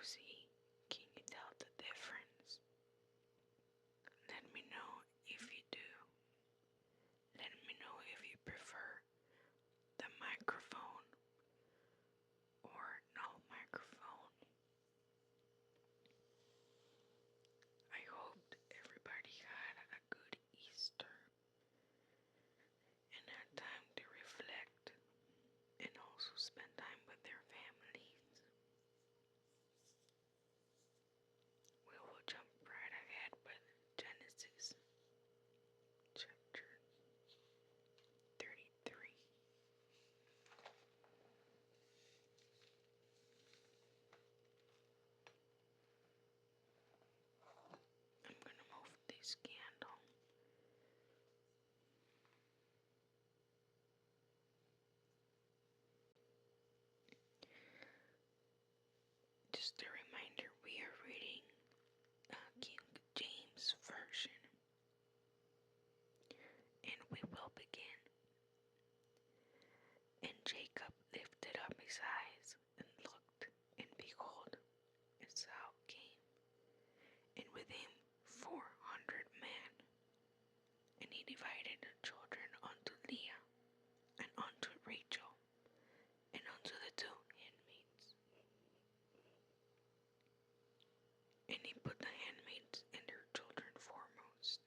see? Can you tell the difference? Let me know if you do. Let me know if you prefer the microphone or no microphone. I hoped everybody had a good Easter and had time to reflect and also spend time with their families. We will jump right ahead with Genesis chapter 33. I'm gonna move this candle. Just a reminder, we are reading King James Version, and we will begin. And Jacob lifted up his eyes and looked, and behold, Esau came, and with him 400 men. And he divided the children unto Leah, and unto Rachel, and unto the two handmaids. And he put the handmaids and their children foremost,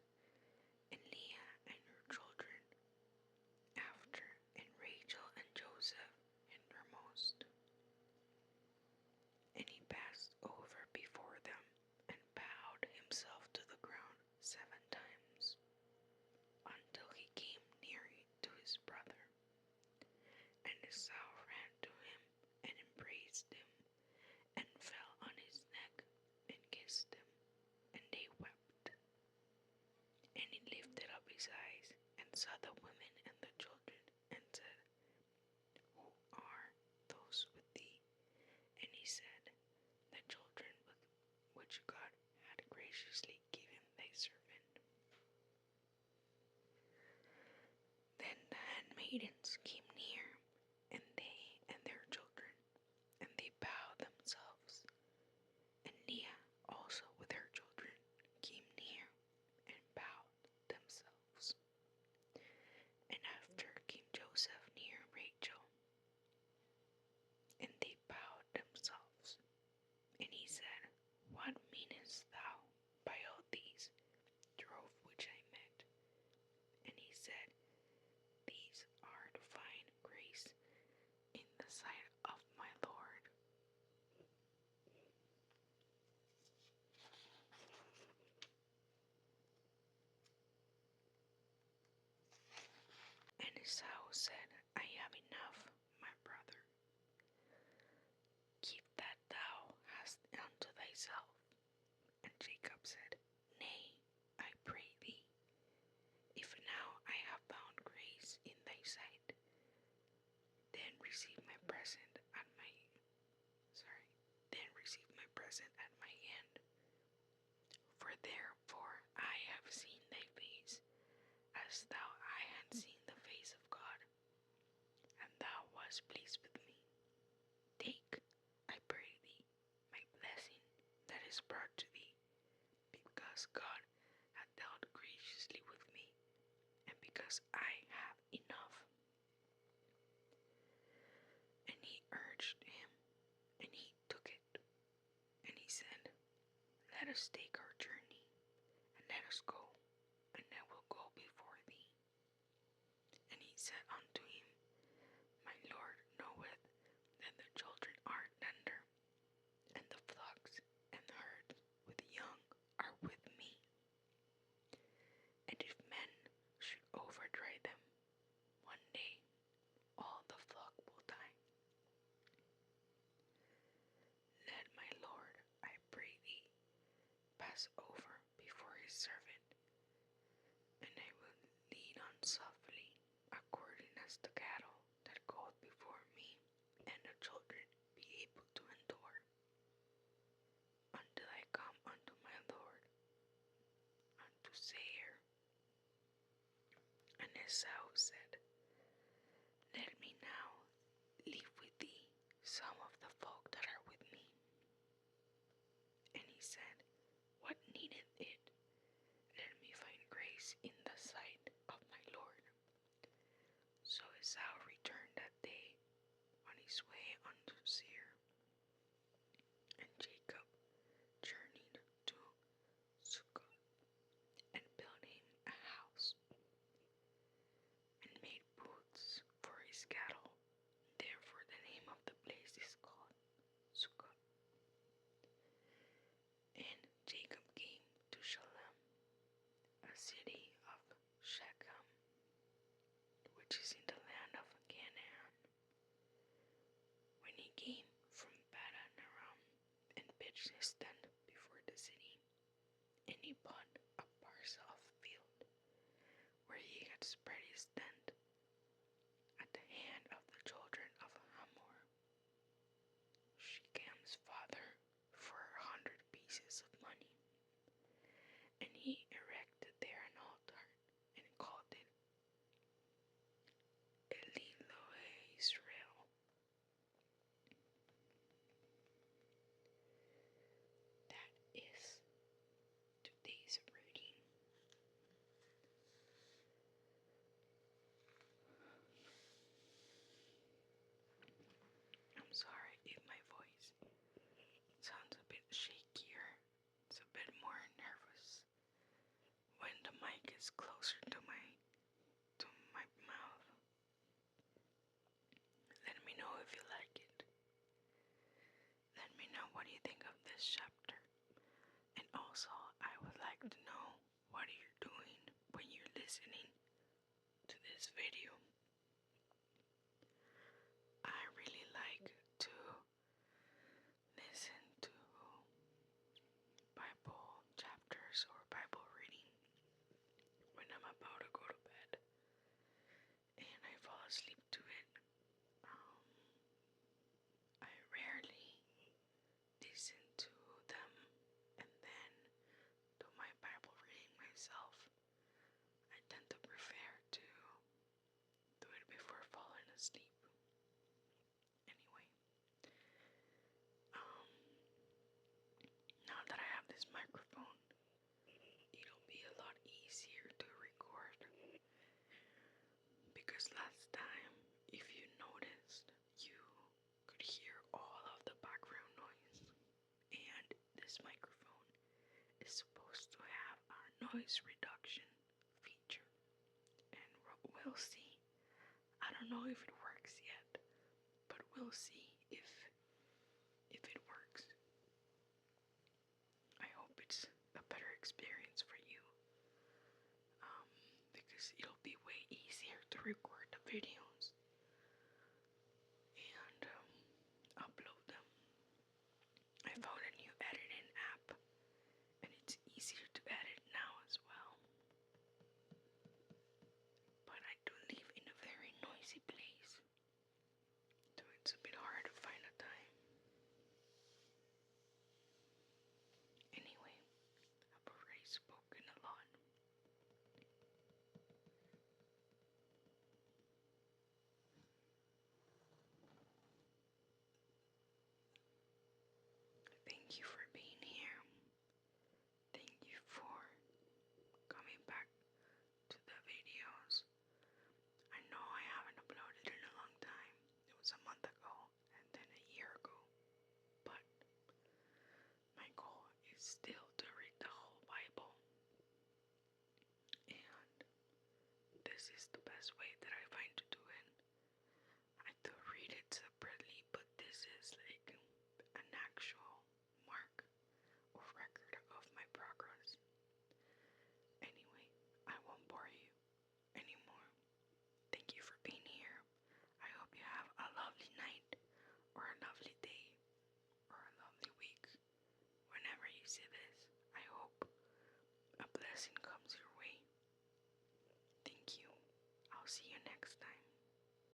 and Leah and her children after, and Rachel and Joseph hindermost. And he passed over before them, and bowed himself to the ground 7 times, until he came near to his brother. And Esau ran to him, and embraced him, and fell on his neck, and kissed him, and they wept. And he lifted up his eyes, and saw the women and the children, and said, Who are those with thee? And he said, The children which God had graciously given thy servant. Then the handmaidens came near, and they and their children, and they bowed themselves. And Leah also with her children came near, and bowed themselves. And after came Joseph near Rachel, and they bowed themselves. And he said, What meanest thou by all these drove which I met? And he said, These are to find grace in the sight of my Lord. And Esau said, I have enough, my brother. Keep that thou hast unto thyself. And Jacob said, Nay, I pray thee, if now I have found grace in thy sight, then receive my present at my hand. For therefore I have seen thy face, as thou I had seen the face of God, and thou wast pleased with me. Take, I pray thee, my blessing that is brought to thee, because God hath dealt graciously with me, and because I have enough. And he urged him, and he took it. And he said, Let us take our journey, and let us go, and I will go before thee. And he said unto him, My Lord knoweth that the children are tender, and the flocks and herds with young are with me. And if men should overdrive them, one day all the flock will die. Let my Lord, I pray thee, pass over before his servant, and I will lead on softly, according as the cattle that goeth before me, and the children be able to endure, until I come unto my Lord, unto Seir. And Esau said, Let me now leave with thee some of the folk that are with me. And he said, Let them go, and let me come unto thee. And Esau said, Let me now leave with thee some of the folk that are with me. And he said, Let me now leave with thee some of the folk that are with me. And to Seir, and Jacob journeyed to Succoth and built him a house and made booths for his cattle. Therefore, the name of the place is called Succoth. And Jacob came to Shalem, a city of Shechem, which is in the land of Canaan. When he came from Padan Aram and pitched his tent before the city, and he bought a parcel of field where he had spread his tent at the hand of the children of Hamor, Shechem's father, for 100 pieces of money. And he erected there an altar and called it Elilohe Israel. That is today's reading. I'm sorry if my voice sounds a bit shakier. It's a bit more nervous when the mic is closer to my mouth. Let me know if you like it. Let me know what you think of this chapter. And also, I would like to know what you're doing when you're listening to this video. I really like to listen to Bible chapters or Bible reading when I'm about to go to bed, and I fall asleep to it. I rarely listen to them and then do my Bible reading myself. I tend to prefer to do it before falling asleep. Anyway, now that I have this microphone, it'll be a lot easier to record, because last time, if you noticed, you could hear all of the background noise, and this microphone is supposed to have a noise reduction feature, and we'll see. I don't know if it works yet, but we'll see if it works. I hope it's a better experience for you, because it'll be way easier to record the video